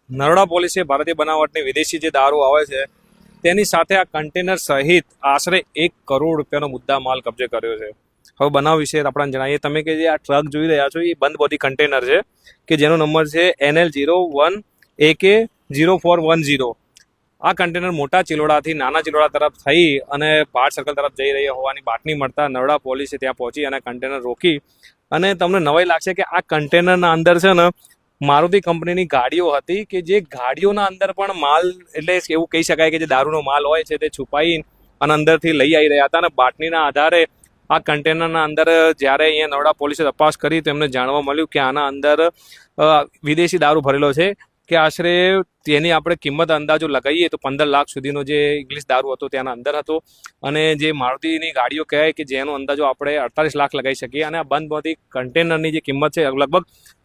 નરોડા પોલીસે ભારતીય બનાવટની વિદેશી જે દારૂ આવે છે તેની સાથે આ કન્ટેનર સહિત આશરે 1 કરોડ રૂપિયાનો મુદ્દા માલ કબજે કર્યો છે. હવે બનાવ વિશે આપણને જણાવીએ. તમે કે જે આ ટ્રક જોઈ રહ્યા છો એ બંધ બોડી કન્ટેનર છે કે જેનો નંબર છે NL01AK0410. આ કન્ટેનર મોટા ચિલોડાથી નાના ચિલોડા તરફ થઈ અને ભાટ સર્કલ તરફ જઈ રહ્યા હોવાની બાતમી મળતા નરોડા પોલીસે ત્યાં પહોંચી અને કન્ટેનર રોકી. અને તમને નવાઈ લાગશે કે આ કન્ટેનરના અંદર છે ને મારુતિ કંપનીની ગાડીઓ હતી કે જે ગાડીઓના અંદર પણ માલ એટલે એવું કહી શકાય કે જે દારૂનો માલ હોય છે તે છુપાઈ અને અંદરથી લઈ આવી રહ્યા હતા. અને બાતમીના આધારે આ કન્ટેનરના અંદર જ્યારે અહીંયા નરોડા પોલીસે તપાસ કરી તો એમને જાણવા મળ્યું કે આના અંદર વિદેશી દારૂ ભરેલો છે કે આશરે તેની આપણે કિંમત અંદાજો લગાવીએ તો 15 લાખ સુધીનો જે ઇંગ્લિશ દારૂ હતો તેના અંદર હતો. અને જે મારુતિની ગાડીઓ કહેવાય કે જેનો અંદાજો આપણે 48 લાખ લગાવી શકીએ. અને આ બંધમાંથી કન્ટેનરની જે કિંમત છે લગભગ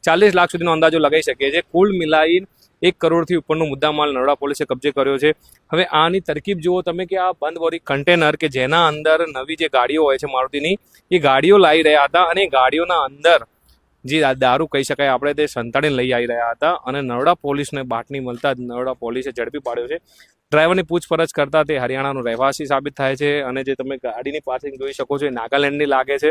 40 લાખ સુધીનો અંદાજો લગાવી શકીએ છીએ. કુલ મિલાઈ 1 કરોડથી ઉપરનો મુદ્દામાલ નરોડા પોલીસે કબજે કર્યો છે. હવે આની તરકીબ જુઓ તમે કે આ બંધ બોડી કન્ટેનર કે જેના અંદર નવી જે ગાડીઓ હોય છે મારુતિની એ ગાડીઓ લાવી રહ્યા હતા અને ગાડીઓના અંદર જે દારૂ કહી શકાય આપણે તે સંતાડીને લઈ આવી રહ્યા હતા. અને નરોડા પોલીસને બાતમી મળતા જ નરોડા પોલીસે ઝડપી પાડ્યો છે. ડ્રાઈવરની પૂછપરછ કરતા તે હરિયાણાનો રહેવાસી સાબિત થાય છે. અને જે તમે ગાડીની પાર્કિંગ જોઈ શકો છો એ નાગાલેન્ડની લાગે છે.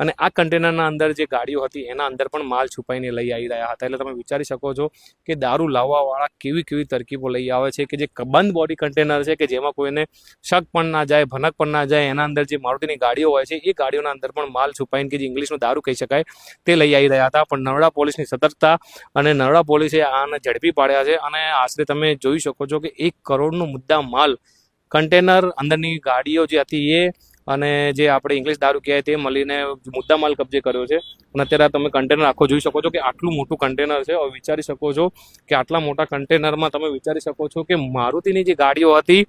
અને આ કન્ટેનરના અંદર જે ગાડીઓ હતી એના અંદર પણ માલ છુપાઈને લઈ આવી રહ્યા હતા. એટલે તમે વિચારી શકો છો કે દારૂ લાવવાવાળા કેવી તરકીબો લઈ આવે છે કે જે બંધ બોડી કન્ટેનર છે કે જેમાં કોઈને શક પણ ના જાય, ભનક પણ ના જાય. એના અંદર જે મારુતિની ગાડીઓ હોય છે એ ગાડીઓના અંદર પણ માલ છુપાઈને કે જે ઇંગ્લિશનો દારૂ કહી શકાય તે લઈ આવી રહ્યા હતા. પણ નરોડા પોલીસની સતર્કતા અને નરોડા પોલીસે આને ઝડપી પાડ્યા છે. અને આશરે તમે જોઈ શકો છો કે 1 કરોડનો મુદ્દા માલ કન્ટેનર અંદરની ગાડીઓ જે હતી એ અને જે આપણે ઇંગ્લિશ દારૂ કહેવાય તે મળીને મુદ્દા માલ કબજે કર્યો છે. અને અત્યારે તમે કન્ટેનર આખો જોઈ શકો છો કે આટલું મોટું કન્ટેનર છે. હવે વિચારી શકો છો કે આટલા મોટા કન્ટેનરમાં તમે વિચારી શકો છો કે મારુતિની જે ગાડીઓ હતી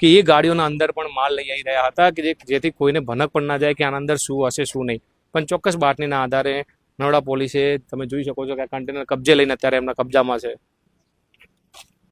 કે એ ગાડીઓના અંદર પણ માલ લઈ આવી રહ્યા હતા કે જેથી કોઈને ભનક પણ ના જાય કે આના અંદર શું હશે શું નહીં. પણ ચોક્કસ બાતમીના આધારે નરોડા પોલીસે તમે જોઈ શકો છો કે આ કન્ટેનર કબજે લઈને અત્યારે એમના કબજામાં છે.